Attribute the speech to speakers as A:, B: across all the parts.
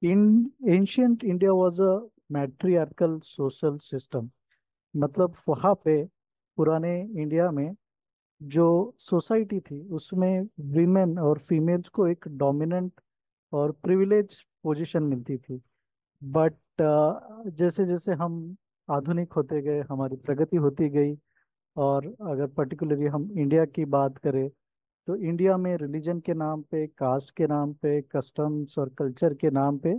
A: Ancient India was a matriarchal social system. मतलब वहाँ पे पुराने इंडिया में जो सोसाइटी थी उसमें विमेन और फीमेल्स को एक डोमिनेंट और प्रिविलेज पोजीशन मिलती थी। बट जैसे जैसे हम आधुनिक होते गए, हमारी प्रगति होती गई। और अगर पर्टिकुलरली हम इंडिया की बात करें तो इंडिया में रिलीजन के नाम पे, कास्ट के नाम पे, कस्टम्स और कल्चर के नाम पे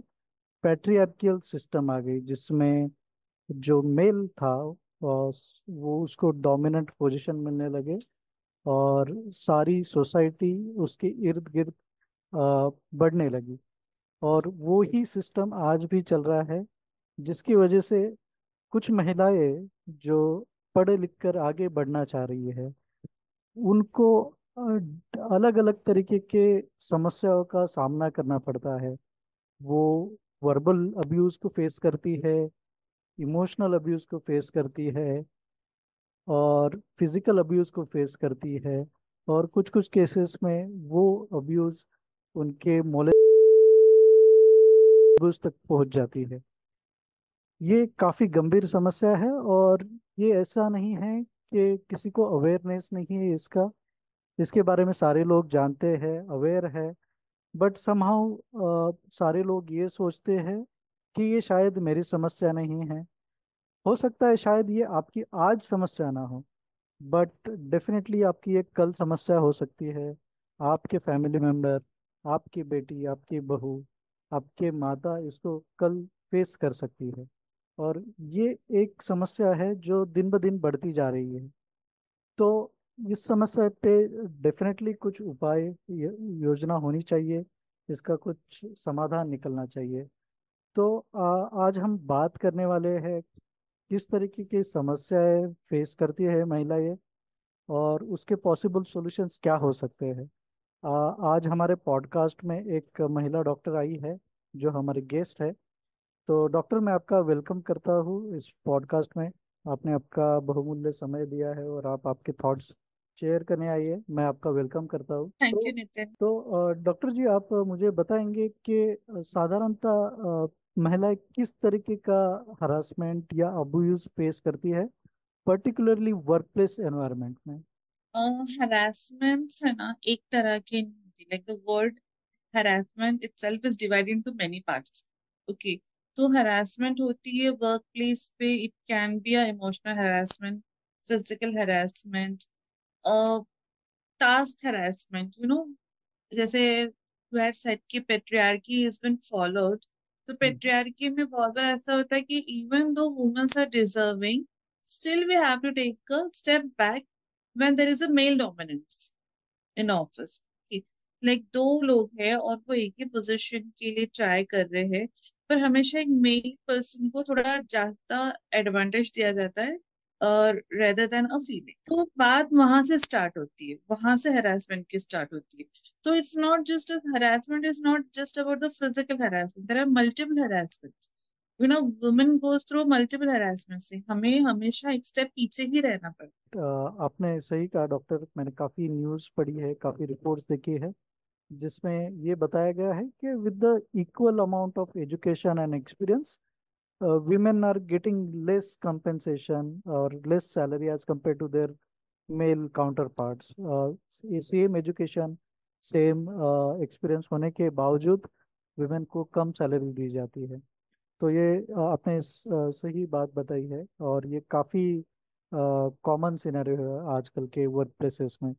A: पैट्रियार्कियल सिस्टम आ गई, जिसमें जो मेल था वो उसको डोमिनेंट पोजीशन मिलने लगे। और सारी सोसाइटी उसके इर्द गिर्द बढ़ने लगी। और वो ही सिस्टम आज भी चल रहा है, जिसकी वजह से कुछ महिलाएं जो पढ़ लिख कर आगे बढ़ना चाह रही है, उनको अलग अलग तरीके के समस्याओं का सामना करना पड़ता है। वो वर्बल अब्यूज को फेस करती है, इमोशनल अब्यूज को फेस करती है, और फिजिकल अब्यूज को फेस करती है। और कुछ कुछ केसेस में वो अब्यूज उनके मोलेस्ट तक पहुंच जाती है। ये काफी गंभीर समस्या है, और ये ऐसा नहीं है कि किसी को अवेयरनेस नहीं है इसका। इसके बारे में सारे लोग जानते हैं, अवेयर है। बट समहाउ सारे लोग ये सोचते हैं कि ये शायद मेरी समस्या नहीं है। हो सकता है शायद ये आपकी आज समस्या ना हो, बट डेफिनेटली आपकी एक कल समस्या हो सकती है। आपके फैमिली मेम्बर, आपकी बेटी, आपकी बहू, आपके माता इसको कल फेस कर सकती है। और ये एक समस्या है जो दिन ब दिन बढ़ती जा रही है। तो इस समस्या पे डेफिनेटली कुछ उपाय, योजना होनी चाहिए। इसका कुछ समाधान निकलना चाहिए। तो आज हम बात करने वाले हैं किस तरीके की समस्याएं फेस करती है महिलाएं, और उसके पॉसिबल सॉल्यूशंस क्या हो सकते हैं। आज हमारे पॉडकास्ट में एक महिला डॉक्टर आई है जो हमारे गेस्ट है। तो डॉक्टर, मैं आपका वेलकम करता हूँ इस पॉडकास्ट में। आपने आपका बहुमूल्य समय दिया है और आप आपके थॉट्स शेयर करने आई है, मैं आपका वेलकम करता हूँ।
B: थैंक यू
A: तो
B: नितिन।
A: डॉक्टर जी, आप मुझे बताएंगे कि साधारणतः महिलाएं किस तरीके का हरासमेंट या अब्यूज फेस करती है, पर्टिकुलरली वर्कप्लेस एनवायरनमेंट में।
B: हरासमेंट्स है ना, एक तरह के नहीं होती। Like the word harassment itself is divided into many parts. Okay, तो हरासमेंट होती है वर्क प्लेस पे। It can be a emotional harassment, physical harassment, task harassment, जैसे यू हैड सेड कि पेट्रियार्की इज बीन फॉलोड। तो patriarchy में बहुत बार ऐसा होता है कि even though womens are deserving, still we have to take a step back when there is a male dominance in office. Like दो लोग हैं और वो एक ही पोजीशन के लिए ट्राई कर रहे हैं, पर हमेशा एक मेल पर्सन को थोड़ा ज्यादा एडवांटेज दिया जाता है और रेदर देन अ फीमेल। तो बात वहां से स्टार्ट होती है, वहां से हरासमेंट की स्टार्ट होती है। तो it's not just harassment is not just about the physical harassment, there are multiple harassment. Women goes through multiple harassment से हमें हमेशा एक स्टेप पीछे ही रहना पड़ता
A: आपने सही कहा डॉक्टर। मैंने काफ़ी न्यूज़ पढ़ी है, काफ़ी रिपोर्ट्स देखी है, जिसमें ये बताया गया है कि with the equal amount of education and experience, women are getting less compensation or less salary as compared to their male counterparts. Same education, same experience होने के बावजूद women को कम सैलरी दी जाती है। तो ये आपने सही बात बताई है, और ये काफ़ी कॉमन सिनेरियो है आजकल के वर्क प्लेसेस में।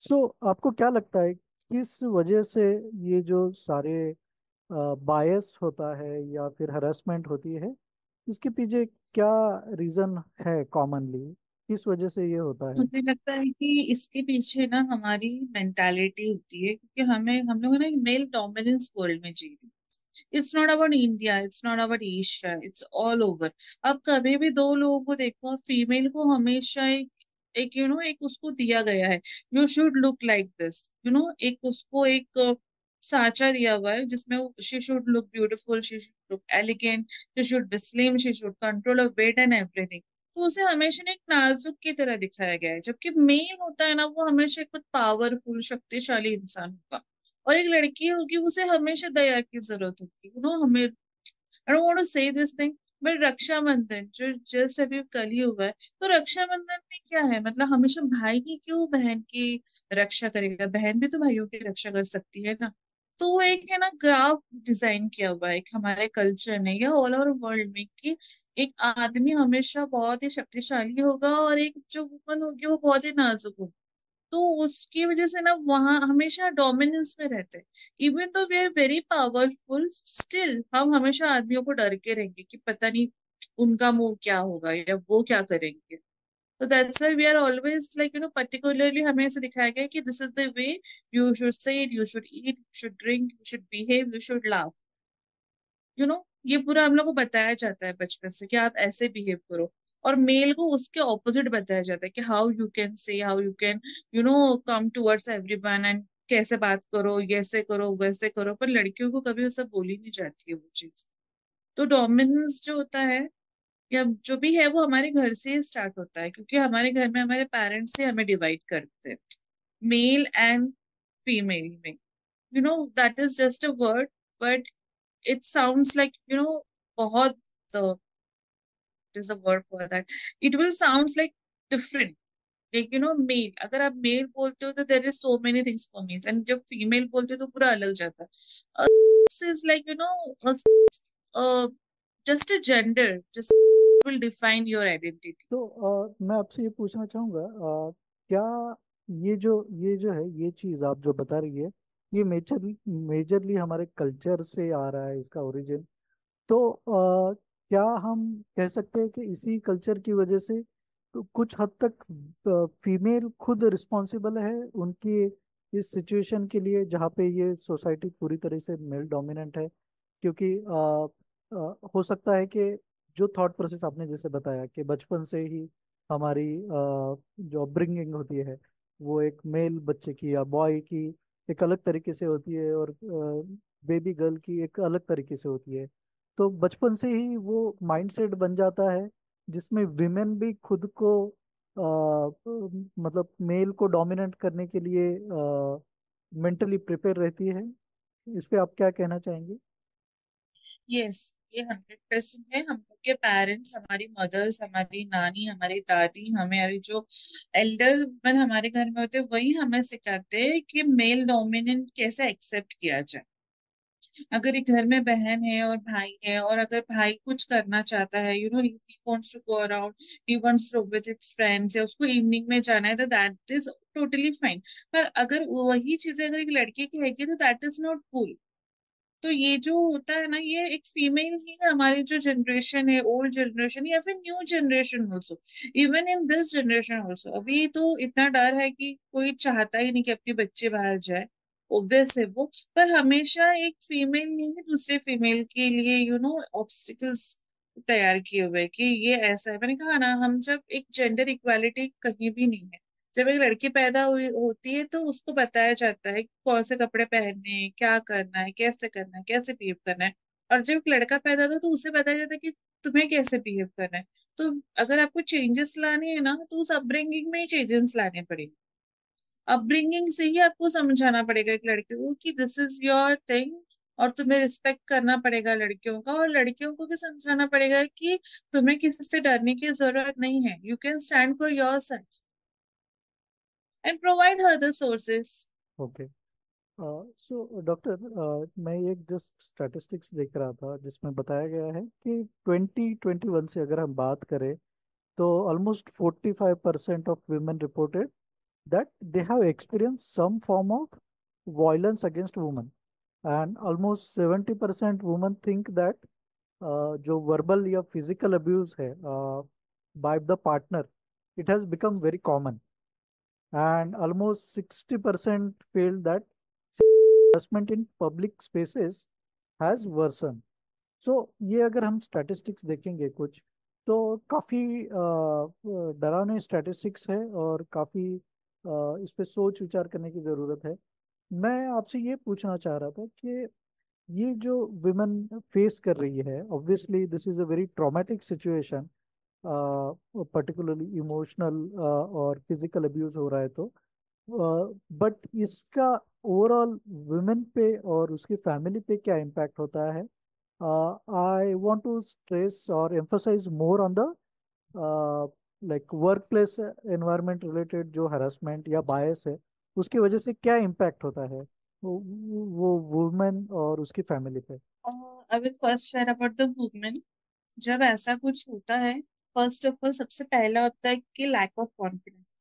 A: सो आपको क्या लगता है किस वजह से ये जो सारे बायस होता है या फिर हरासमेंट होती है, इसके पीछे क्या रीजन है कॉमनली, किस वजह से ये होता
B: है।
A: है।
B: मुझे लगता है कि इसके पीछे ना हमारी मेंटालिटी होती है, क्योंकि हम लोग ना एक मेल डोमिनेंस वर्ल्ड में जी रहे हैं। It's not about India, it's not about Asia, it's all over. अब कभी भी दो लोगों को देखो, फीमेल को हमेशा एक एक एक उसको दिया गया है, you should look like this. एक उसको एक साचा दिया हुआ है जिसमें she should look beautiful, she should look elegant, she should be slim, she should control a weight and everything. तो उसे हमेशा एक नाजुक की तरह दिखाया गया है, जबकि मेल होता है ना, वो हमेशा एक पावरफुल शक्तिशाली इंसान होगा। और एक लड़की होगी उसे हमेशा दया की जरूरत होगी, हमें, आई डोंट वांट टू से दिस थिंग, बट रक्षाबंधन जो जस्ट अभी कल ही हुआ है, तो रक्षाबंधन में क्या है, मतलब हमेशा भाई ही क्यों बहन की रक्षा करेगा, बहन भी तो भाइयों की रक्षा कर सकती है ना। तो वो एक है ना ग्राफ डिजाइन किया हुआ है एक हमारे कल्चर ने या ऑल ओवर वर्ल्ड में, कि एक आदमी हमेशा बहुत ही शक्तिशाली होगा और एक जो वुमन होगी वो बहुत ही नाजुक होगी। तो उसकी वजह से ना वहां हमेशा डोमिनेंस में रहते हैं। Even though we are very powerful, still हम हमेशा आदमियों को डर के रहेंगे कि पता नहीं उनका मुंह क्या होगा या वो क्या करेंगे। तो that's why we are always like particularly हमें ऐसे दिखाया गया है कि this is the way you should say it, you should eat, you should drink, you should behave, you should laugh, ये पूरा हम लोग को बताया जाता है बचपन से कि आप ऐसे बिहेव करो। और मेल को उसके ऑपोजिट बताया जाता है कि how you can say, how you can come towards everyone and कैसे बात करो, ऐसे करो वैसे करो, पर लड़कियों को कभी वो सब बोली नहीं जाती है वो चीज। तो डोमिनेंस जो होता है या जो भी है वो हमारे घर से ही स्टार्ट होता है, क्योंकि हमारे घर में हमारे पेरेंट्स से हमें डिवाइड करते हैं मेल एंड फीमेल में। That is just a word, but it sounds like बहुत is the word for that, it will sounds like different, like male, अगर आप मेल बोलते हो तो there is so many things for me, and जब female बोलते हो तो पूरा अलग जाता है। This is like uh, just a gender, just will define your identity.
A: तो मैं आपसे ये पूछना चाहूँगा, क्या ये जो है, ये चीज़ आप जो बता रही है, ये मेजरली हमारे कल्चर से आ रहा है इसका ओरिजिन। तो क्या हम कह सकते हैं कि इसी कल्चर की वजह से तो कुछ हद तक फीमेल खुद रिस्पॉन्सिबल है उनकी इस सिचुएशन के लिए जहाँ पे ये सोसाइटी पूरी तरह से मेल डोमिनेंट है? क्योंकि हो सकता है कि जो थॉट प्रोसेस आपने जैसे बताया कि बचपन से ही हमारी जो अपब्रिंगिंग होती है वो एक मेल बच्चे की या बॉय की एक अलग तरीके से होती है, और बेबी गर्ल की एक अलग तरीके से होती है। तो बचपन से ही वो माइंडसेट बन जाता है जिसमें विमेन भी खुद को मतलब मेल को डोमिनेट करने के लिए मेंटली प्रिपेयर रहती है। इस पे आप क्या कहना चाहेंगे?
B: यस, ये 100% है। हम लोग के पेरेंट्स, हमारी मदर्स, हमारी नानी, हमारी दादी, हमारी जो एल्डर्स वुमेन हमारे घर में होते हैं वही हमें सिखाते हैं कि मेल डोमिनेंट कैसे एक्सेप्ट किया जाए। अगर एक घर में बहन है और भाई है, और अगर भाई कुछ करना चाहता है, he wants to go around, he wants to with his friends, या उसको इवनिंग में जाना है, तो दैट इज टोटली फाइन। पर अगर वही चीजें अगर एक लड़के की हैगी तो दैट इज नॉट कूल। तो ये जो होता है ना, ये एक फीमेल ही है, हमारी जो जनरेशन है, ओल्ड जनरेशन या फिर new generation also, even in this generation also, अभी तो इतना डर है कि कोई चाहता ही नहीं कि अपने बच्चे बाहर जाए, ओब्वियस है वो। पर हमेशा एक फीमेल ही दूसरे फीमेल के लिए ऑब्स्टिकल्स तैयार किए हुए हैं कि ये ऐसा है। मैंने कहा ना, हम जब एक जेंडर इक्वालिटी कहीं भी नहीं है। जब एक लड़की पैदा हुई होती है तो उसको बताया जाता है कि कौन से कपड़े पहनने हैं, क्या करना है, कैसे करना है, कैसे बिहेव करना है। और जब एक लड़का पैदा होता है तो उसे बताया जाता है कि तुम्हें कैसे बिहेव करना है। तो अगर आपको चेंजेस लाने हैं ना, तो उस अपब्रिंगिंग में ही चेंजेस लाने पड़ेंगे। अपब्रिंगिंग से ही आपको समझाना पड़ेगा एक लड़के को कि दिस इज योर थिंग, और तुम्हें रिस्पेक्ट करना पड़ेगा लड़कियों का, और लड़कियों को भी समझाना पड़ेगा कि तुम्हें किसी से डरने की जरूरत नहीं है, you can stand for your self and provide her the sources.
A: Okay. So doctor, मैं एक जस्ट स्टैटिस्टिक्स देख रहा था जिसमें बताया गया है कि 2021 से अगर हम बात करें तो almost 45% of women reported that they have experienced some form of violence against women, and almost 70% women think that जो verbal या physical abuse है by the partner, it has become very common, and almost 60% feel that harassment in public spaces has worsened. सो ये अगर हम statistics देखेंगे कुछ, तो काफ़ी डरावने स्टैटिस्टिक्स है और काफ़ी इस पे सोच विचार करने की ज़रूरत है। मैं आपसे ये पूछना चाह रहा था कि ये जो विमेन फेस कर रही है, obviously this is a very traumatic situation, particularly emotional और फिजिकल अब्यूज हो रहा है, तो बट इसका ओवरऑल वुमेन पे और उसकी फैमिली पे क्या इम्पैक्ट होता है? आई वांट टू स्ट्रेस और emphasize more on the like work place environment related जो हरासमेंट या बायस है, उसकी वजह से क्या इम्पैक्ट होता है वो वुमेन और उसकी फैमिली पे।
B: I will first share about the women. जब ऐसा कुछ होता है, फर्स्ट ऑफ ऑल सबसे पहला होता है कि lack of confidence.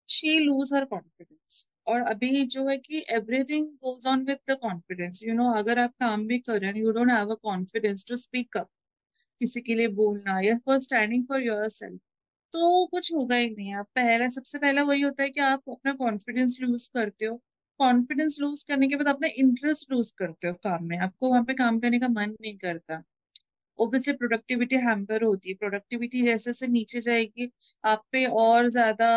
B: She lose her confidence. और अभी जो है कि everything goes on with the confidence, अगर आप काम भी कर रहे हैं, you don't have a confidence to speak up, किसी के लिए बोलना या for standing for yourself, तो कुछ होगा ही नहीं। आप पहला सबसे पहला वही होता है कि आप अपना कॉन्फिडेंस लूज करते हो। कॉन्फिडेंस लूज करने के बाद अपना इंटरेस्ट लूज करते हो काम में, आपको वहां पे काम करने का मन नहीं करता। ऑब्वियसली प्रोडक्टिविटी हैम्पर होती है। प्रोडक्टिविटी जैसे जैसे नीचे जाएगी, आप पे और ज्यादा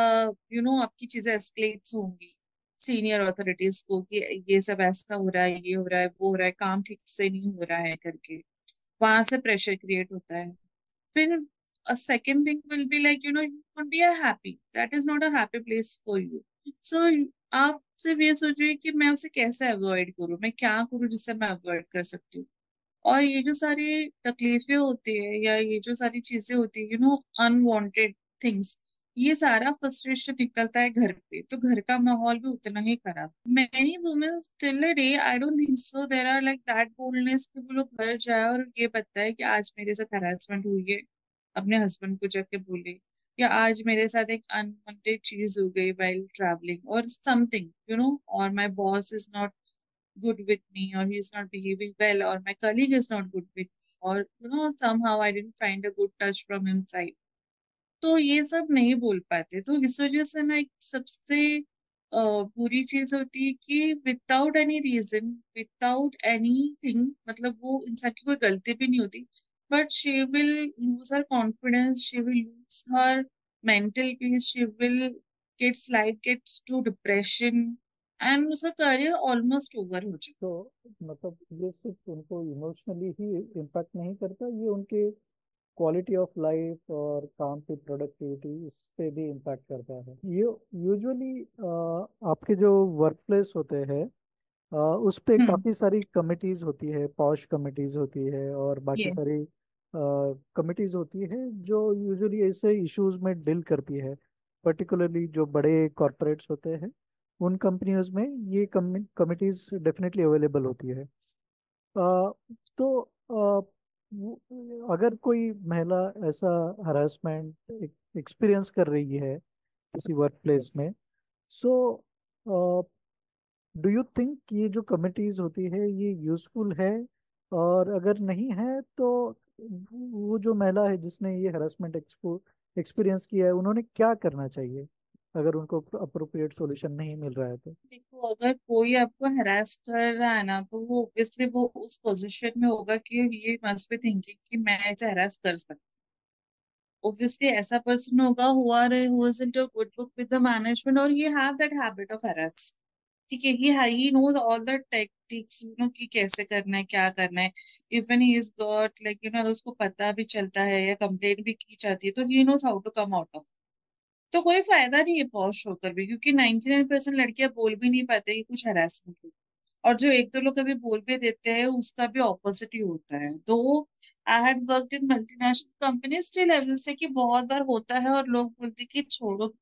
B: आपकी चीजें एस्केलेट्स होंगी सीनियर अथॉरिटीज को, कि ये सब ऐसा हो रहा है, ये हो रहा है, वो हो रहा है, काम ठीक से नहीं हो रहा है करके। वहां से प्रेशर क्रिएट होता है। फिर a second thing will be like, you won't be a happy, that is not a happy place for you. So आप सिर्फ ये सोचिए कि मैं उसे कैसे अवॉइड करूं, मैं क्या करूं जिससे मैं अवॉइड कर सकती हूँ। और ये जो सारी तकलीफें होती है या ये जो सारी चीजें होती है, अनवांटेड थिंग्स, ये सारा फ्रस्ट्रेशन निकलता है घर पे, तो घर का माहौल भी उतना ही खराब। Many women till a day, I don't think so there are like that boldness कि वो लोग घर जाए और ये बताए कि आज मेरे साथ हरासमेंट हुई है, अपने हस्बैंड को जाके बोले, या आज मेरे साथ एक अनवांटेड चीज हो गई while ट्रैवलिंग और समथिंग, और my boss is not good with me, or he's not behaving well, or my colleague is not good with me, or somehow I didn't find a good touch from his side। तो ये सब नहीं बोल पाते, तो इस वजह से ना एक सबसे बुरी चीज होती है कि without any reason, without any thing, मतलब वो इंसान की कोई गलती भी नहीं होती, but she will lose her confidence, she will lose her mental peace, she will gets to depression, and उसका करियर ऑलमोस्ट ओवर हो जाए।
A: तो मतलब ये सिर्फ उनको इमोशनली ही इम्पैक्ट नहीं करता, ये उनके क्वालिटी ऑफ लाइफ और काम की प्रोडक्टिविटी इस पे भी इम्पैक्ट करता है। ये यूजुअली आपके जो वर्क प्लेस होते हैं उस पे
B: हम्म।
A: काफ़ी सारी कमिटीज होती है, पॉश कमिटीज होती है और बाकी
B: ये
A: सारी कमिटीज होती है जो यूजुअली ऐसे इश्यूज में डील करती है। पर्टिकुलरली जो बड़े कॉरपोरेट्स होते हैं उन कंपनियों में ये कमिटीज डेफिनेटली अवेलेबल होती है। तो अगर कोई महिला ऐसा हरासमेंट एक्सपीरियंस कर रही है किसी वर्क प्लेस में, सो डू यू थिंक ये जो कमिटीज होती है ये यूजफुल है? और अगर नहीं है तो वो जो महिला है जिसने ये हरासमेंट एक्सपीरियंस किया है उन्होंने क्या करना चाहिए अगर उनको अप्रोप्रिएट सॉल्यूशन नहीं मिल रहा है तो?
B: देखो, अगर कोई आपको हरास कर रहा है ना, तो वो ऑब्वियसली वो उस पोजीशन में होगा कि ये मस्ट बी थिंकिंग कि मैं ऐसे हरास कर सकता। ऑब्वियसली ऐसा पर्सन होगा who is into good book with the management, और ये have that habit of harass. ठीक है, he knows all the tactics, कि कैसे करना है, क्या करना है। Even he is got like, अगर उसको पता भी चलता है या कंप्लेंट भी की जाती है, तो he knows how to come out of. तो कोई फायदा नहीं है पॉश होकर भी, क्योंकि 99% लड़कियां बोल भी नहीं पाते कि कुछ हरासमेंट हो। और जो एक दो लोग कभी बोल भी देते हैं, उसका भी ऑपोजिट ही होता है। तो I had worked in multinational companies till level से कि बहुत बार होता है और लोग बोलते कि छोड़ो,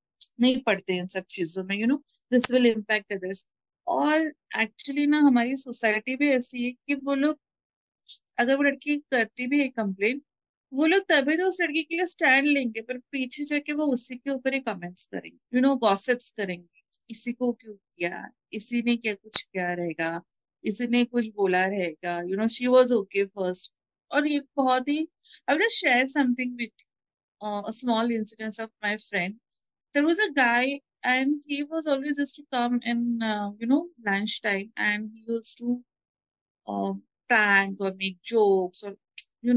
B: नहीं पड़ते इन सब चीजों में, दिस विल इम्पैक्ट अदर्स। और एक्चुअली ना हमारी सोसाइटी भी ऐसी है कि वो लोग, अगर वो लड़की करती भी है कंप्लेन, वो लोग तभी तो उस लड़की के लिए स्टैंड लेंगे, पर पीछे जाके वो उसी के ऊपर ही कमेंट्स करेंगे, गॉसिप्स करेंगे। इसी को क्यों किया, इसी ने क्या कुछ किया रहेगा, इसी ने कुछ बोला रहेगा, शी वॉज ओके फर्स्ट। और ये बहुत ही, I just share something with a small incident of my friend. There was a guy, and he was always used to come in lunch time, and he used to uh, prank or make jokes, or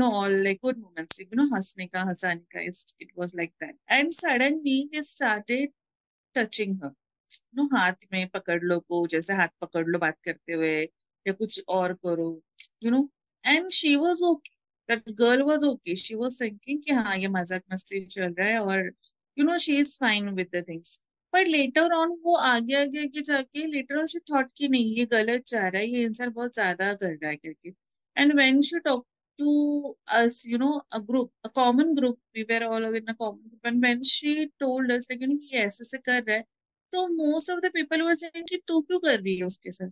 B: all like good moments, हंसने का, हंसाने का, it was like that. And suddenly he started touching her, हाथ में पकड़ लो को, जैसे हाथ पकड़ लो बात करते हुए, या कुछ और करो, you know and she was okay, that girl was okay, she was thinking कि हाँ ये मजाक मस्ती चल रहा है, और she is fine with the things. पर लेटर ऑन वो आगे आगे आगे जाके लेटर ऑन शी थॉट कि नहीं ये गलत जा रहा है, ये इंसान बहुत ज्यादा कर रहा है करके। And when she talk to us, a group, a common group, we were all in a common group, and when she told us like ये ऐसे ऐसे कर रहा है, तो most of the people were saying कि तू क्यों कर रही है उसके साथ,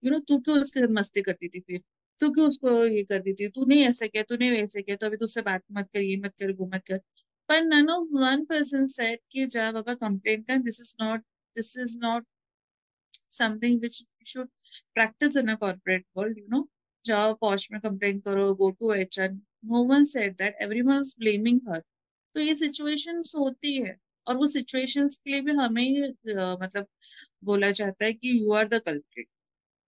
B: तू क्यों उसके साथ मस्ती करती थी फिर, तू क्यों उसको ये करती थी, तूने ऐसा किया, तूने वैसे किया, तो अभी तुझसे बात मत कर, ये मत कर, वो मत कर। पर none of one person said कि जा बाबा कंप्लेंट कर, this is not something which should practice in a corporate world, जाओ पॉश में कंप्लेंट करो, go to HR. No one said that, everyone was blaming her. तो ये सिचुएशंस होती है, और वो सिचुएशंस के लिए भी हमें ही मतलब बोला जाता है कि you are the culprit,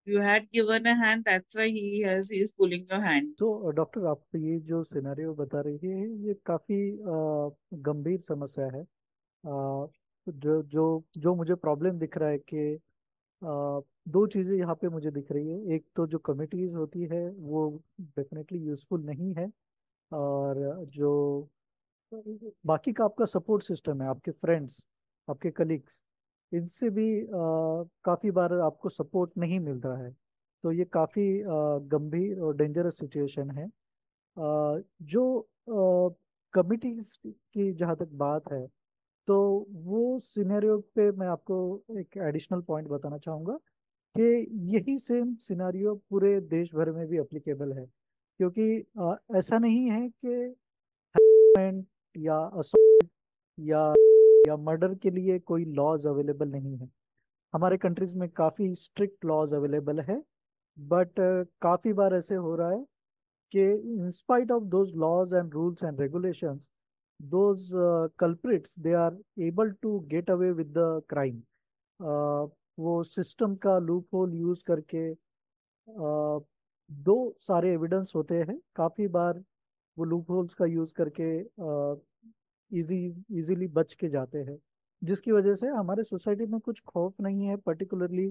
B: you had given a hand, that's why he is pulling your hand.
A: तो डॉक्टर, आप ये जो सिनेरियो बता रही है ये काफ़ी गंभीर समस्या है। जो जो जो मुझे प्रॉब्लम दिख रहा है कि दो चीज़ें यहाँ पे मुझे दिख रही है। एक तो जो कमिटीज होती है वो डेफिनेटली यूज़फुल नहीं है, और जो बाकी का आपका सपोर्ट सिस्टम है, आपके फ्रेंड्स, आपके कलीग्स, इनसे भी काफ़ी बार आपको सपोर्ट नहीं मिल रहा है। तो ये काफ़ी गंभीर और डेंजरस सिचुएशन है। जो कमिटीज की जहाँ तक बात है, तो वो सिनेरियो पे मैं आपको एक एडिशनल पॉइंट बताना चाहूँगा कि यही सेम सिनेरियो पूरे देश भर में भी एप्लीकेबल है। क्योंकि ऐसा नहीं है कि या या या मर्डर के लिए कोई लॉज अवेलेबल नहीं है। हमारे कंट्रीज में काफ़ी स्ट्रिक्ट लॉज अवेलेबल है, बट काफ़ी बार ऐसे हो रहा है कि in spite of those laws and rules and regulations, those culprits they are able to get away with the crime. वो सिस्टम का लूप होल यूज करके दो सारे एविडेंस होते हैं, काफी बार वो लूप होल्स का यूज करके इजी इजीली बच के जाते हैं, जिसकी वजह से हमारे सोसाइटी में कुछ खौफ नहीं है। पर्टिकुलरली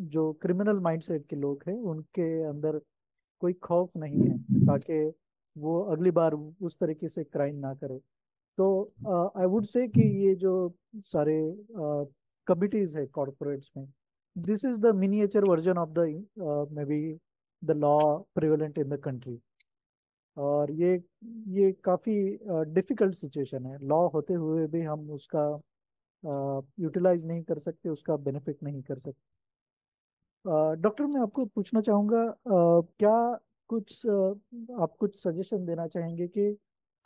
A: जो क्रिमिनल माइंडसेट के लोग हैं उनके अंदर कोई खौफ नहीं है, ताकि वो अगली बार उस तरीके से क्राइम ना करे। तो आई वुड से कि ये जो सारे कमिटीज है कॉर्पोरेट्स में, this is the miniature version of the may be the law prevalent in the country. और ये काफ़ी डिफिकल्ट सिचुएशन है। लॉ होते हुए भी हम उसका यूटिलाइज नहीं कर सकते, उसका बेनिफिट नहीं कर सकते। डॉक्टर, मैं आपको पूछना चाहूँगा, क्या कुछ आप कुछ सजेशन देना चाहेंगे कि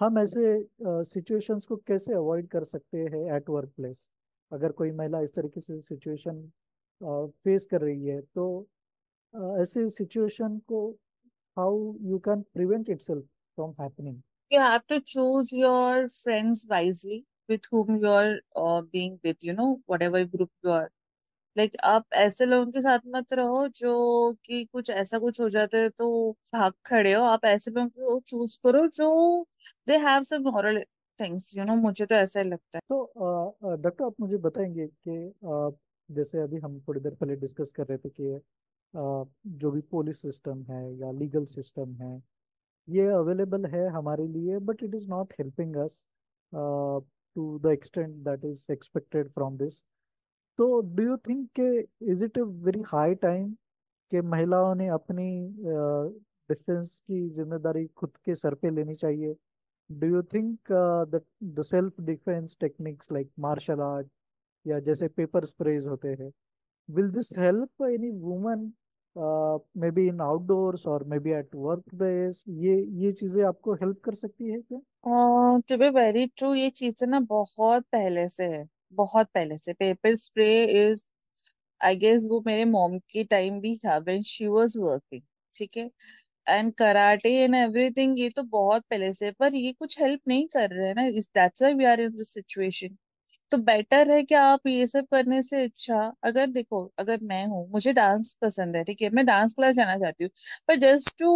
A: हम ऐसे सिचुएशंस को कैसे अवॉइड कर सकते हैं एट वर्क प्लेस? अगर कोई महिला इस तरीके से सिचुएशन फेस कर रही है, तो ऐसे सिचुएशन को how you can prevent itself from happening?
B: You have to choose your friends wisely with whom you are being with, whatever group you are. Like आप ऐसे लोगों के साथ मत रहो जो कि कुछ ऐसा कुछ हो जाता है तो भाग खड़े हो। आप ऐसे लोगों को चूज करो जो they have some moral things, मुझे तो ऐसा ही लगता है।
A: तो डॉक्टर, आप मुझे बताएंगे कि जैसे अभी हम थोड़ी देर पहले डिस्कस कर रहे थे कि जो भी पुलिस सिस्टम है या लीगल सिस्टम है, ये अवेलेबल है हमारे लिए, but it is not helping us to the extent that is expected from this. तो डू यू थिंक के is it a very high time कि महिलाओं ने अपनी डिफेंस की जिम्मेदारी खुद के सर पे लेनी चाहिए? Do you think the self defence techniques like martial art या जैसे पेपर स्प्रेज होते हैं, will this help any woman maybe in outdoors or maybe at workplace? ये चीजें आपको हेल्प कर सकती है क्या?
B: टू बी वेरी ट्रू, ये चीजें ना बहुत पहले से है, बहुत पहले से। Pepper spray is, I guess वो मेरे मॉम की टाइम भी था व्हेन शी वाज वर्किंग, ठीक है। एंड कराटे एंड एवरीथिंग, ये तो बहुत पहले से, पर ये कुछ हेल्प नहीं कर रहे हैं ना, इस that's why we are in this situation. तो बेटर है कि आप ये सब करने से अच्छा, अगर देखो, अगर मैं हूँ, मुझे डांस पसंद है, ठीक है, मैं डांस क्लास जाना चाहती हूँ, पर जस्ट टू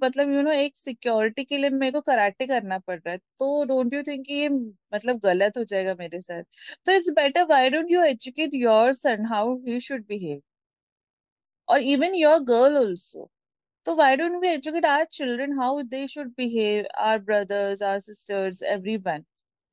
B: मतलब एक सिक्योरिटी के लिए मेरे को कराटे करना पड़ रहा है, तो डोंट यू थिंक ये मतलब गलत हो जाएगा मेरे साथ? तो it's better, why don't you educate your son how he should behave, और even your girl also. So why don't we educate our children how they should behave, our brothers, our sisters, everyone?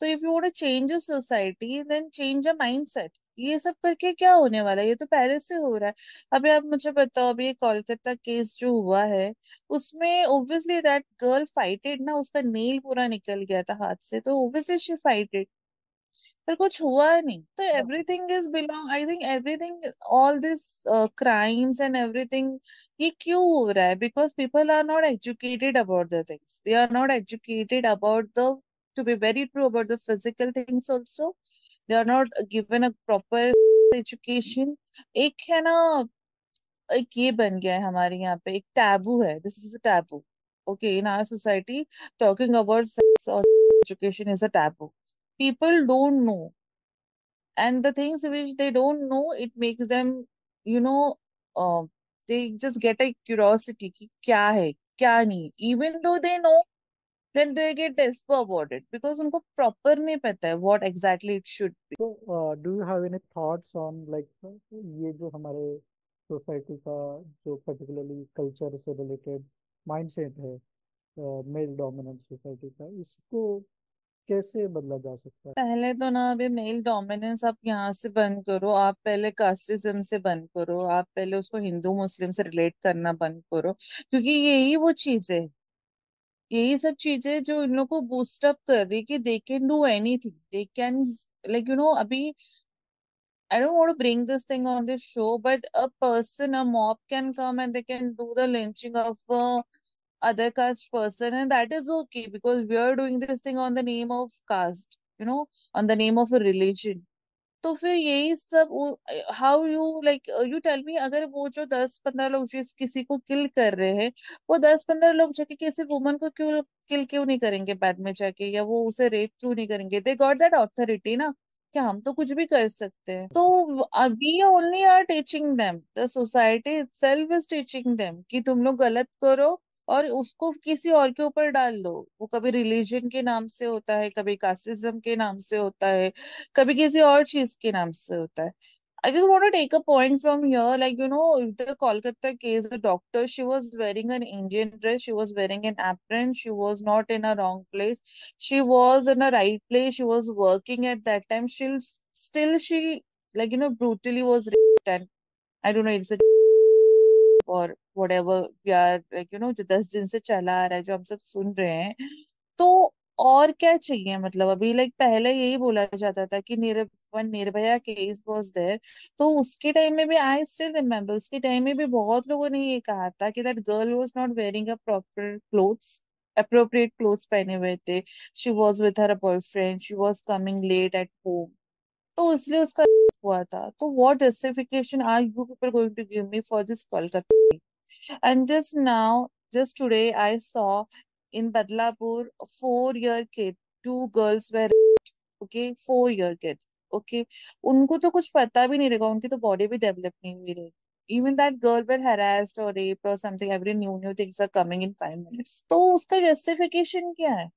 B: तो if you want to change a society then change a mindset. ये सब करके क्या होने वाला है, ये तो पहले से हो रहा है। अभी आप मुझे बताओ, अभी ये कोलकाता केस जो हुआ है, उसमें ऑब्वियसली दैट गर्ल फाइटेड ना, उसका नेल पूरा निकल गया था हाथ से, तो ऑब्वियसली शी फाइटेड, पर कुछ हुआ नहीं। तो everything is belong, I think everything, all this crimes and everything, ये क्यों हो रहा है? Because people are not educated about the things, they are not educated about the, to be very true, about the physical things also. They are not given a proper education. एक है ना, एक ये बन गया है हमारे यहाँ पे, एक टैबू है, this is a taboo, okay, in our society, talking about sex और education is a taboo. People don't know, and the things which they don't know, it makes them, you know, uh, they just get a curiosity कि क्या है क्या नहीं, even though they know, then they get desperate about it because उनको proper नहीं पता है what exactly it should be.
A: तो do you have any thoughts on like ये जो हमारे सोसाइटी का जो पर्टिकुलरली कल्चर से रिलेटेड माइंडसेट है, मेल डोमिनेंट सोसाइटी का, इसको कैसे बदला जा सकता है?
B: पहले तो ना, अभी मेल डोमिनेंस आप यहाँ से बंद करो, आप पहले कास्टिज्म से बंद करो, आप पहले उसको हिंदू मुस्लिम से रिलेट करना बंद करो, क्योंकि यही वो चीज है, यही सब चीजें जो इन लोग को बूस्ट अप कर रही कि they can do anything, they can, like अभी, I don't want to bring this thing on this show, but a person, a mob can come and they can do the lynching of a other caste person, and that is okay because we are doing this thing on the name of caste, on the name of a religion. तो फिर यही सब, how you, like you tell me, अगर वो जो 10-15 लोग जिस किसी को किल कर रहे हैं, वो 10-15 लोग जाके किसी वुमन को क्यों किल क्यों नहीं करेंगे बाद में जाके, या वो उसे रेप क्यों नहीं करेंगे? दे गॉट दैट ऑथोरिटी ना, कि हम तो कुछ भी कर सकते हैं। तो we only are teaching them, the society itself is teaching them कि तुम लोग गलत करो और उसको किसी और के ऊपर डाल लो। वो कभी रिलीजन के नाम से होता है, कभी कास्टिज्म के नाम से होता है, कभी किसी और चीज के नाम से होता है। I just want to take a point from here, like the Kolkata case, the doctor, she was wearing an Indian dress, she was wearing an apron, she was not in a wrong place, she was in a right place, she was working at that time. Still she, brutally was raped, and I don't know, it's a और whatever we are, जो 10 दिन से चला आ रहा है, जो हम सब सुन रहे हैं। तो और क्या चाहिए? मतलब अभी पहले यही बोला जाता था कि निर्भया केस वाज देयर, तो उसके टाइम में भी, आई स्टिल रिमेम्बर, उसके टाइम में भी बहुत लोगों ने ये कहा था कि that girl was not wearing a proper clothes, appropriate clothes पहने हुए थे, she was with her boyfriend, she was coming late at home, तो इसलिए उसका हुआ था। तो what justification are you people going to give me for this Kolkata? And just now, just today, I saw in Badlapur a 4 year kid, two girls were raped, okay, 4 year kid, okay, उनको तो कुछ पता भी नहीं रहेगा, उनकी तो body भी डेवलप नहीं हुई रहेगी। Even that girl were harassed or raped or something, every new things are coming in 5 minutes. तो उसका justification क्या है?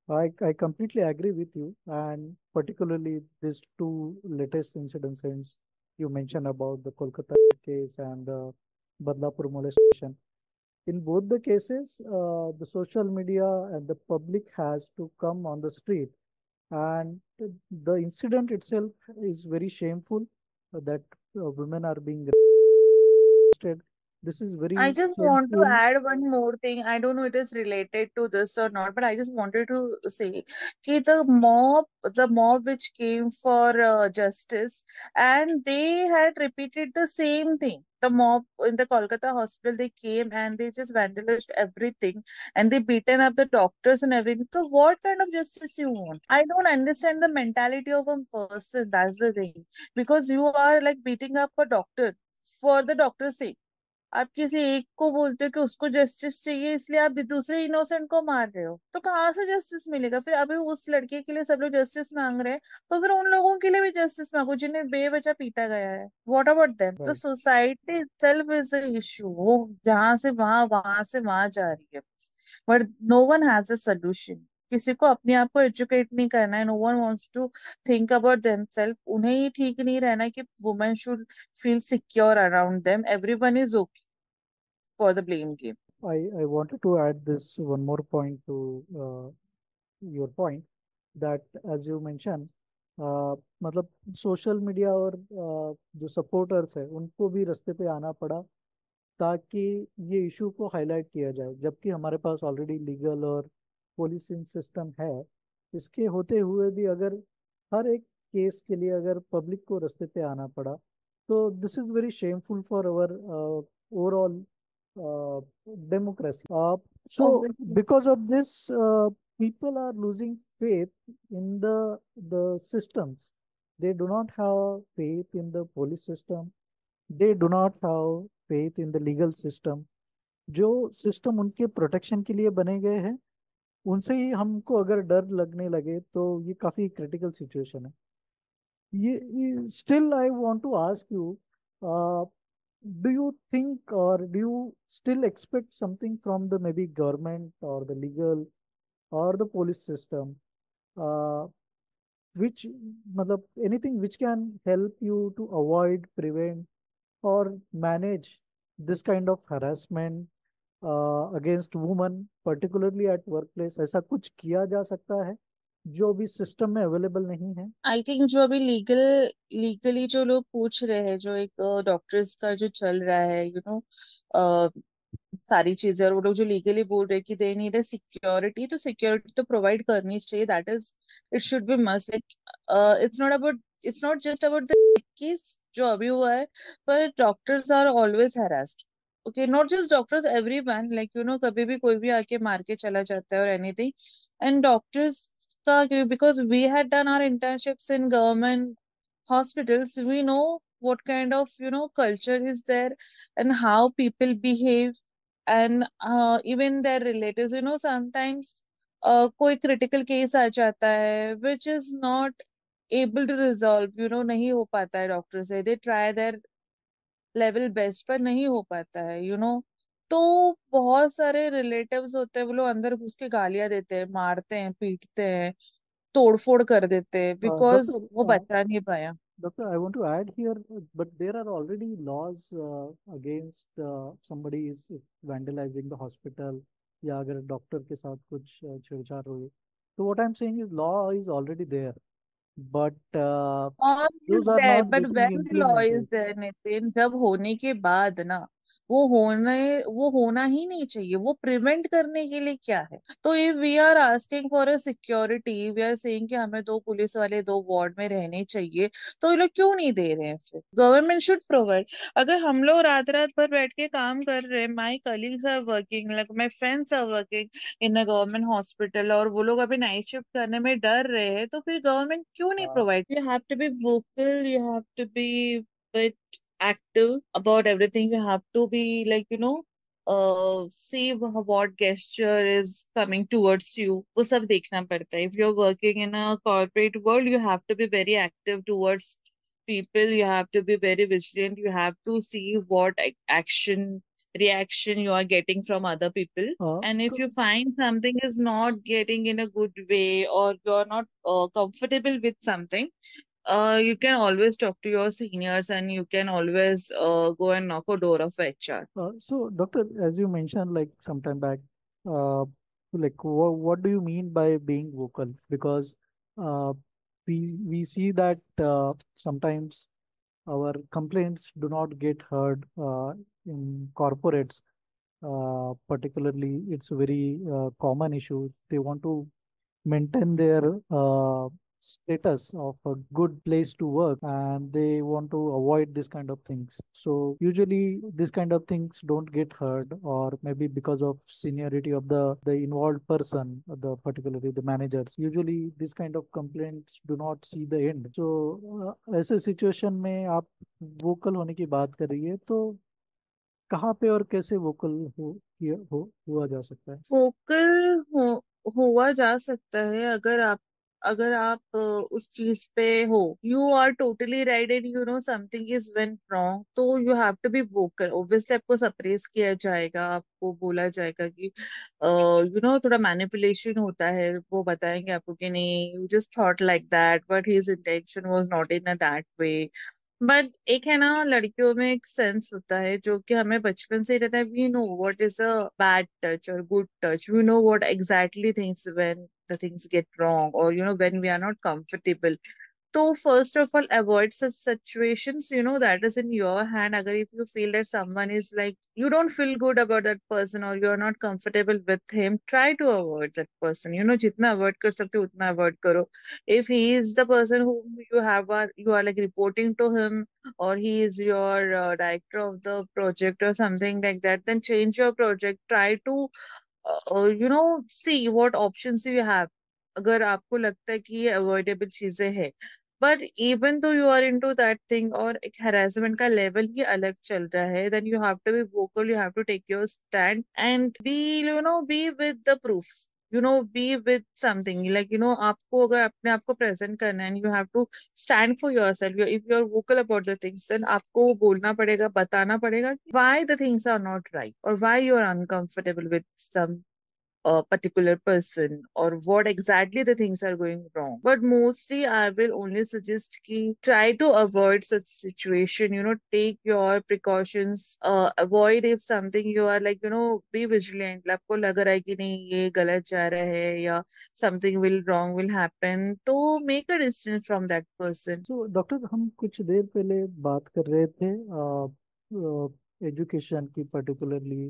A: I completely agree with you, and particularly these two latest incidents you mentioned about the Kolkata case and the Badlapur molestation. In both the cases, the social media and the public has to come on the street, and the incident itself is very shameful, that women are being arrested. This is
B: I
A: very
B: just want to
A: shameful.
B: add one more thing. I don't know it is related to this or not, but I just wanted to say that the mob which came for justice, and they had repeated the same thing. The mob in the Kolkata hospital, they came and they just vandalized everything, and they beaten up the doctors and everything. So what kind of justice you want? I don't understand the mentality of a person. That's the thing. Because you are like beating up a doctor for the doctor's sake. आप किसी एक को बोलते हो कि उसको justice चाहिए, इसलिए आप दूसरे इनोसेंट को मार रहे हो, तो कहाँ से जस्टिस मिलेगा? फिर अभी उस लड़के के लिए सब लोग जस्टिस मांग रहे हैं, तो फिर उन लोगों के लिए भी जस्टिस मांगो जिन्हें बेवजह पीटा गया है। What about them? तो
A: Right.
B: Society itself is a issue, वो जहां से वहां, वहां से वहां जा रही है, but no one has a solution. किसी को अपने आप को एजुकेट नहीं करना है, no one wants to think about themselves. उन्हें ही ठीक नहीं रहना है कि women should feel secure around them, everyone is okay for the blame game.
A: I wanted to add this one more point to your point. That as you mention, मतलब social media और जो सपोर्टर्स है उनको भी रास्ते पे आना पड़ा ताकि ये इशू को हाईलाइट किया जाए, जबकि हमारे पास ऑलरेडी लीगल और पुलिसिंग सिस्टम है। इसके होते हुए भी अगर हर एक केस के लिए अगर पब्लिक को रास्ते पे आना पड़ा, तो this is very shameful for our overall democracy. So
B: Obviously.
A: because of this, people are losing faith in the systems. They do not have faith in the police system. They do not have faith in the legal system. जो system उनके protection के लिए बने गए हैं, उनसे ही हमको अगर डर लगने लगे तो ये काफी क्रिटिकल सिचुएशन है। ये still I want to ask you, do you think or do you still expect something from the maybe government or the legal or the police system, uh, which matlab, anything which can help you to avoid, prevent or manage this kind of harassment against women, particularly at workplace? ऐसा कुछ किया जा सकता है जो भी system में available नहीं है?
B: आई थिंक जो अभी लीगली जो लोग पूछ रहे हैं, जो एक डॉक्टर्स का जो चल रहा है, सारी चीजें, और वो लोग जो लीगली बोल रहे हैं कि दे नीड अ सिक्योरिटी, तो सिक्योरिटी तो प्रोवाइड करनी चाहिए। That is, it should be must, like it's not just about the case जो अभी हुआ है, पर doctors are always harassed। Okay, not just doctors, everyone, like कभी भी कोई भी आके मार के चला जाता है और एनीथिंग। एंड डॉक्टर्स का, because we had done our internships in government hospitals, we know what kind of culture is there, and how people behave, and even their relatives, sometimes कोई critical case आ जाता है which is not able to resolve, नहीं हो पाता है doctor से, they try their level best पर नहीं हो पाता है, तो बहुत सारे रिलेटिव्स होते हैं, वो लोग अंदर घुस के गालियां देते हैं, मारते हैं, पीटते हैं, तोड़फोड़ कर देते हैं, बिकॉज
A: Doctor,
B: वो बचा नहीं पाया।
A: Doctor, I want to add here, but there are already laws against somebody is vandalizing the hospital या अगर डॉक्टर के साथ कुछ छेड़छाड़ हुई, तो what I'm saying is law is already there, but
B: और
A: those are
B: there,
A: not
B: but
A: getting
B: when the law is
A: implemented.
B: There Nitin, जब होने के बाद ना, वो होना ही नहीं चाहिए। वो प्रिवेंट करने के लिए क्या है? तो if we are asking for a security, we are saying कि हमें दो पुलिस वाले दो वार्ड में रहने चाहिए, तो ये लोग क्यों नहीं दे रहे हैं? फिर गवर्नमेंट शुड प्रोवाइड। अगर हम लोग रात रात भर बैठ के काम कर रहे हैं, my colleagues are working, like my friends are working in a government hospital, और वो लोग अभी नाइट शिफ्ट करने में डर रहे हैं, तो फिर गवर्नमेंट क्यों नहीं
A: Uh,
B: provide? You have to be vocal, you have to be with active about everything. You have to be, like, see what gesture is coming towards you, वो सब देखना पड़ता है। If you're working in a corporate world, you have to be very active towards people, you have to be very vigilant, you have to see what action, reaction you are getting from other people. And if
A: तो
B: you find something is not getting in a good way, or you're not comfortable with something, you can always talk to your seniors, and you can always go and knock a door of HR.
A: So, doctor, as you mentioned, like some time back, uh, like what do you mean by being vocal? Because uh, we see that sometimes our complaints do not get heard in corporates. Particularly, it's a very common issue. They want to maintain their status of a good place to work, and they want to avoid this kind of things. So usually this kind of things don't get heard, or maybe because of seniority of the involved person, the particularly the managers, usually this kind of complaints do not see the end. So ऐसे situation में आप vocal होने की बात कर रही है, तो कहाँ पे और कैसे वोकल हुआ जा सकता है?
B: फोकल हुआ जा सकता है, अगर आप उस चीज पे हो, you are totally right, and something is went wrong, तो you have to be vocal. Obviously आपको सप्रेस किया जाएगा, आपको बोला जाएगा कि थोड़ा मैनिपुलेशन होता है, वो बताएंगे आपको कि नहीं, you just thought like that, but his intention was not in that way. But एक है ना, लड़कियों में एक सेंस होता है जो कि हमें बचपन से ही रहता है। We know what is a bad touch और good touch, we know what exactly things when the things get wrong, or when we are not comfortable. So first of all, avoid such situations. That is in your hand. Agar if you feel that someone is like, you don't feel good about that person, or you're not comfortable with him, try to avoid that person. Jitna avoid kar sakte ho, utna avoid karo. If he is the person whom you are like reporting to him, or he is your director of the project or something like that, then change your project. Try to see what options you have, अगर आपको लगता है कि ये avoidable चीजें हैं. But even though you are into that thing, और एक हैरेसमेंट का लेवल ही अलग चल रहा है, then you have to be vocal, you have to take your stand and be with the proof. Be with something like आपको अगर अपने आप को प्रेजेंट करना है, and you have to stand for yourself. If you are vocal about the things, then आपको वो बोलना पड़ेगा, बताना पड़ेगा why the things are not right, और why you are uncomfortable with some a particular person, or what exactly the things are going wrong. But mostly I will only suggest ki try to avoid such situation. Take your precautions. Avoid if something you are like, be vigilant. आपको लग रहा है कि नहीं ये गलत जा रहा है, या something will wrong will happen, तो make a distance from that person.
A: तो डॉक्टर, हम कुछ देर पहले बात कर रहे थे एजुकेशन की, particularly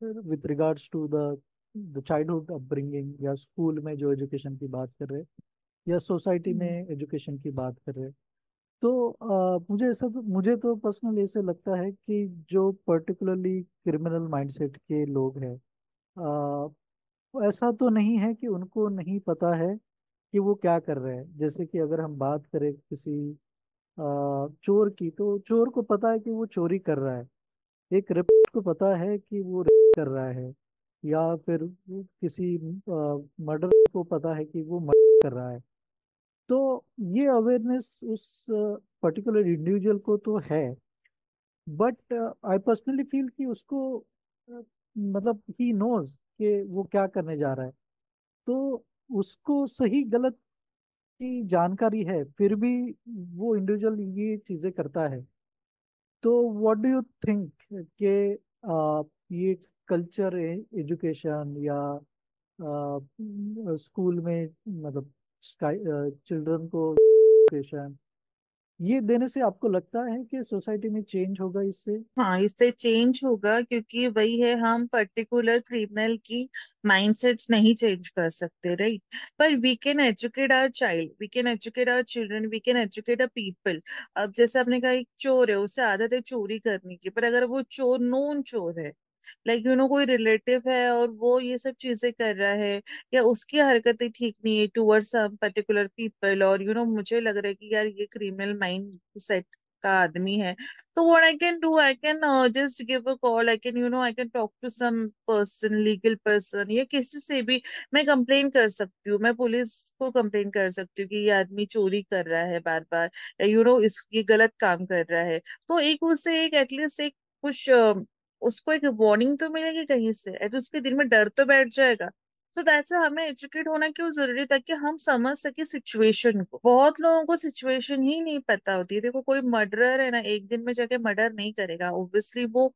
A: with regards to the childhood upbringing, या स्कूल में जो एजुकेशन की बात कर रहे हैं, या सोसाइटी में एजुकेशन की बात कर रहे हैं. तो मुझे तो पर्सनली ऐसे लगता है कि जो पर्टिकुलरली क्रिमिनल माइंडसेट के लोग हैं, ऐसा तो नहीं है कि उनको नहीं पता है कि वो क्या कर रहे हैं. जैसे कि अगर हम बात करें किसी चोर की, तो चोर को पता है कि वो चोरी कर रहा है. एक रेपिस्ट को पता है कि वो रेप कर रहा है, या फिर वो किसी मर्डर को पता है कि वो मर्डर कर रहा है. तो ये अवेयरनेस उस पर्टिकुलर इंडिविजुअल को तो है, बट आई पर्सनली फील कि उसको मतलब ही नोज कि वो क्या करने जा रहा है. तो उसको सही गलत की जानकारी है, फिर भी वो इंडिविजुअल ये चीजें करता है. तो व्हाट डू यू थिंक कि ये कल्चर, एजुकेशन, या स्कूल में, मतलब चिल्ड्रन को एजुकेशन, ये देने से आपको लगता है कि सोसाइटी में चेंज होगा इससे?
B: हाँ, इससे चेंज होगा, क्योंकि वही है, हम पर्टिकुलर क्रिमिनल की माइंडसेट नहीं चेंज कर सकते, राइट. पर we can educate our child, we can educate our children, we can educate a people. अब जैसे आपने कहा एक चोर है, उसे आदत है चोरी करने की, पर अगर वो चोर नोन चोर है, लाइक कोई रिलेटिव है और वो ये सब चीजें कर रहा है, या उसकी हरकतें ठीक नहीं है टुवर्ड्स सम पर्टिकुलर पीपल, और मुझे लग रहा है कि यार ये क्रिमिनल माइंड सेट का आदमी है, तो what I can do, I can just give a call. I can, I can talk to some person, legal person, या किसी से भी मैं कंप्लेन कर सकती हूँ. मैं पुलिस को कंप्लेन कर सकती हूँ कि ये आदमी चोरी कर रहा है बार बार, या इस ये गलत काम कर रहा है. तो एक उससे एक एटलीस्ट एक कुछ उसको एक वार्निंग तो मिलेगी कहीं से, एट उसके दिल में डर तो बैठ जाएगा. तो दैट्स हमें एजुकेट होना क्यों जरूरी है, ताकि हम समझ सके सिचुएशन को. बहुत लोगों को सिचुएशन ही नहीं पता होती है. देखो कोई मर्डरर है ना, एक दिन में जाके मर्डर नहीं करेगा ऑब्वियसली. वो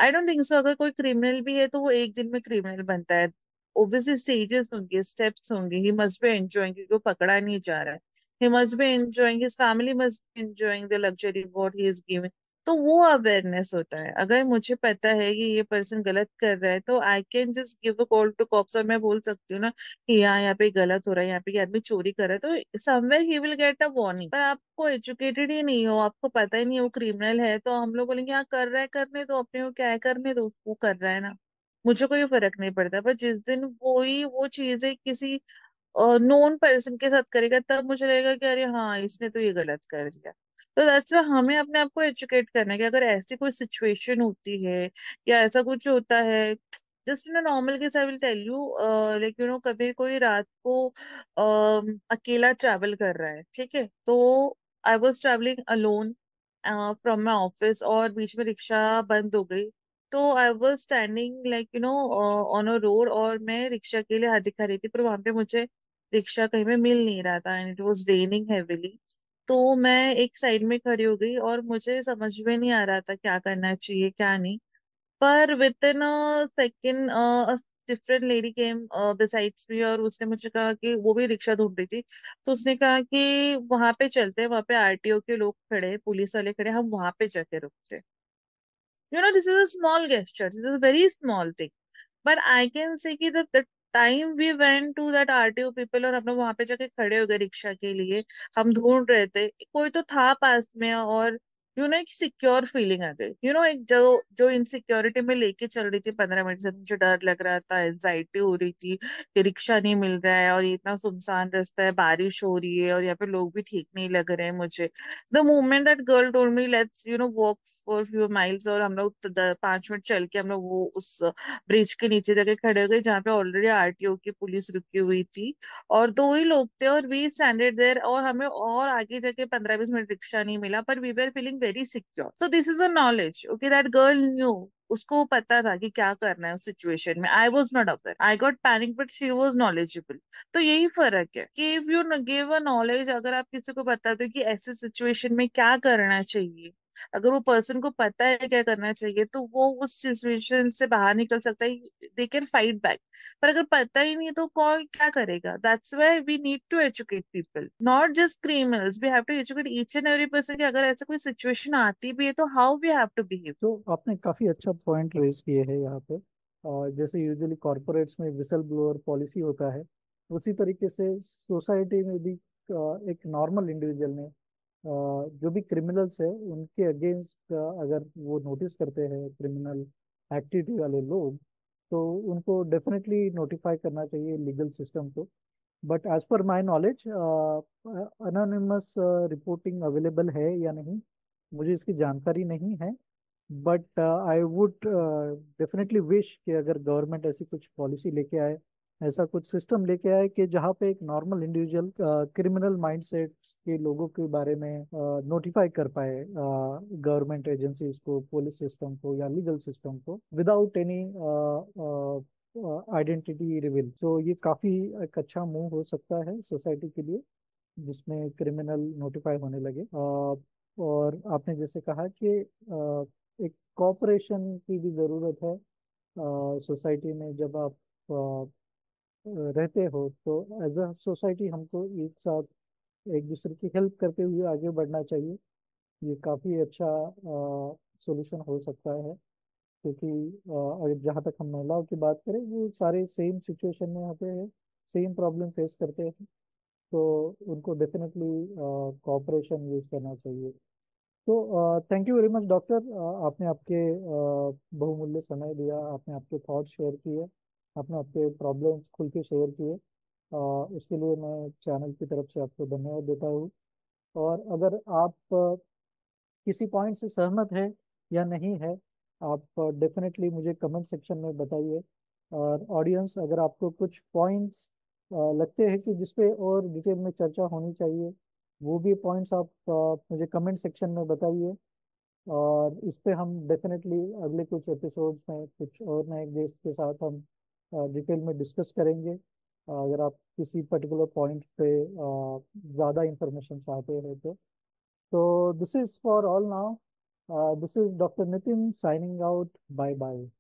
B: आई डोंट थिंक सो. अगर कोई क्रिमिनल भी है तो वो एक दिन में क्रिमिनल बनता है. ऑब्वियसली स्टेजेस होंगे, स्टेप्स होंगे. ही मस्ट बी एंजॉइंग, क्योंकि वो पकड़ा नहीं जा रहा है. He must be enjoying, his family must be enjoying the luxury what he is giving. तो वो अवेयरनेस होता है. अगर मुझे पता है कि ये पर्सन गलत कर रहा है, तो I can just give a call to cops, और मैं बोल सकती हूँ ना कि यहाँ यहाँ पे गलत हो रहा है, यहाँ पे ये आदमी चोरी कर रहा है, तो somewhere he will get a warning. पर आपको एजुकेटेड ही नहीं हो, आपको पता ही नहीं है वो क्रिमिनल है, तो हम लोग बोलेंगे हाँ कर रहा है, करने दो, अपने को क्या है, करने दो, वो कर रहा है ना, मुझे कोई फर्क नहीं पड़ता. पर जिस दिन वो चीजें किसी नोन पर्सन के साथ करेगा, तब मुझे लगेगा कि अरे हाँ इसने तो ये गलत कर दिया. तो दैट्स व्हाई हमें अपने आप को एजुकेट करना है कि अगर ऐसी कोई सिचुएशन होती है, या ऐसा कुछ होता है, just in normal case I will tell you, like कभी कोई रात को अकेला ट्रैवल कर रहा है, ठीक है, तो I was travelling alone from my office, और बीच में रिक्शा बंद हो गई. तो I was standing like on a road, और मैं रिक्शा के लिए हाथ दिखा रही थी, पर वहां पे मुझे रिक्शा कहीं पे मिल नहीं रहा था, and it was raining heavily. तो मैं एक साइड में खड़ी हो गई, और मुझे समझ में नहीं आ रहा था क्या करना चाहिए क्या नहीं. पर within a second, different lady came besides me, और उसने मुझे कहा कि वो भी रिक्शा ढूंढ रही थी। तो उसने कहा कि वहां पे चलते हैं, वहां पे आरटीओ के लोग खड़े, पुलिस वाले खड़े, हम वहां पे जाके रुकते। This is a small gesture, this is a very small thing, but I can say कि the time we went to that RTO people, और हम लोग वहां पे जाके खड़े हो गए रिक्शा के लिए, हम ढूंढ रहे थे, कोई तो था पास में, और एक सिक्योर फीलिंग आ गई। एक जो जो इनसिक्योरिटी में लेके चल रही थी 15 मिनट से, मुझे डर लग रहा था, एंजाइटी हो रही थी कि रिक्शा नहीं मिल रहा है, और ये इतना सुनसान रास्ता है, बारिश हो रही है, और यहाँ पे लोग भी ठीक नहीं लग रहे हैं मुझे। The moment that girl told me let's walk for few miles, और हम लोग 5 मिनट चल के हम लोग वो उस ब्रिज के नीचे जाके खड़े हो गए, जहाँ पे ऑलरेडी आरटीओ की पुलिस रुकी हुई थी, और दो ही लोग थे, और वी स्टैंडर्ड देयर, और हमें और आगे जाके 15-20 मिनट रिक्शा नहीं मिला, पर we were feeling very secure. So this is a knowledge, okay, that girl knew, उसको पता था कि क्या करना है उस सिचुएशन में। I was not aware, I got panic, but she was knowledgeable. तो यही फर्क है कि if you give a knowledge, अगर आप किसी को बताते हो कि ऐसे सिचुएशन में क्या करना चाहिए, अगर वो पर्सन को पता है क्या करना चाहिए, तो वो उस सिचुएशन से बाहर निकल सकता है, दे कैन फाइट बैक। पर अगर पता ही नहीं है तो कौन क्या करेगा? That's why we need to educate people, not just criminals, we have to educate each and every person कि अगर ऐसा कोई सिचुएशन आती भी है तो how we have to behave.
A: तो आपने काफ़ी अच्छा पॉइंट रेज किए हैं यहाँ पे। जैसे यूजुअली कॉरपोरेट्स में विसल ब्लोअर पॉलिसी होता है, उसी तरीके से सोसाइटी में भी एक नॉर्मल इंडिविजुअल ने जो भी क्रिमिनल्स है उनके अगेंस्ट अगर वो नोटिस करते हैं क्रिमिनल एक्टिविटी वाले लोग, तो उनको डेफिनेटली नोटिफाई करना चाहिए लीगल सिस्टम को। But as per my knowledge anonymous reporting available है या नहीं, मुझे इसकी जानकारी नहीं है। But I would definitely wish कि अगर गवर्नमेंट ऐसी कुछ पॉलिसी लेके आए, ऐसा कुछ सिस्टम लेके आए कि जहाँ पे एक नॉर्मल इंडिविजुअल क्रिमिनल माइंडसेट के लोगों के बारे में नोटिफाई कर पाए गवर्नमेंट एजेंसीज को, पुलिस सिस्टम को या लीगल सिस्टम को, विदाउट एनी आइडेंटिटी रिवील। तो ये काफ़ी एक अच्छा मूव हो सकता है सोसाइटी के लिए, जिसमें क्रिमिनल नोटिफाई होने लगे। और आपने जैसे कहा कि एक कॉपरेशन की भी ज़रूरत है सोसाइटी में। जब आप रहते हो तो एज अ सोसाइटी हमको एक साथ एक दूसरे की हेल्प करते हुए आगे बढ़ना चाहिए। ये काफ़ी अच्छा सॉल्यूशन हो सकता है, क्योंकि अगर जहाँ तक हम महिलाओं की बात करें, वो सारे सेम सिचुएशन में होते हैं, सेम प्रॉब्लम फेस करते हैं, तो उनको डेफिनेटली कोऑपरेशन यूज करना चाहिए। तो thank you very much doctor, आपने आपके बहुमूल्य समय दिया, आपने आपके थॉट्स शेयर किए, आपने आपके प्रॉब्लम्स खुल के शेयर किए। उसके लिए मैं चैनल की तरफ से आपको धन्यवाद देता हूँ। और अगर आप किसी पॉइंट से सहमत है या नहीं है, आप डेफिनेटली मुझे कमेंट सेक्शन में बताइए। और ऑडियंस, अगर आपको कुछ पॉइंट्स लगते हैं कि जिसपे और डिटेल में चर्चा होनी चाहिए, वो भी पॉइंट्स आप मुझे कमेंट सेक्शन में बताइए। और इस पे हम डेफिनेटली अगले कुछ एपिसोड्स में कुछ और नए गेस्ट के साथ हम डिटेल में डिस्कस करेंगे। अगर आप किसी पर्टिकुलर पॉइंट पे ज़्यादा इंफॉर्मेशन चाहते हैं तो। So this is for all now. This is Dr. Nitin signing out. Bye bye.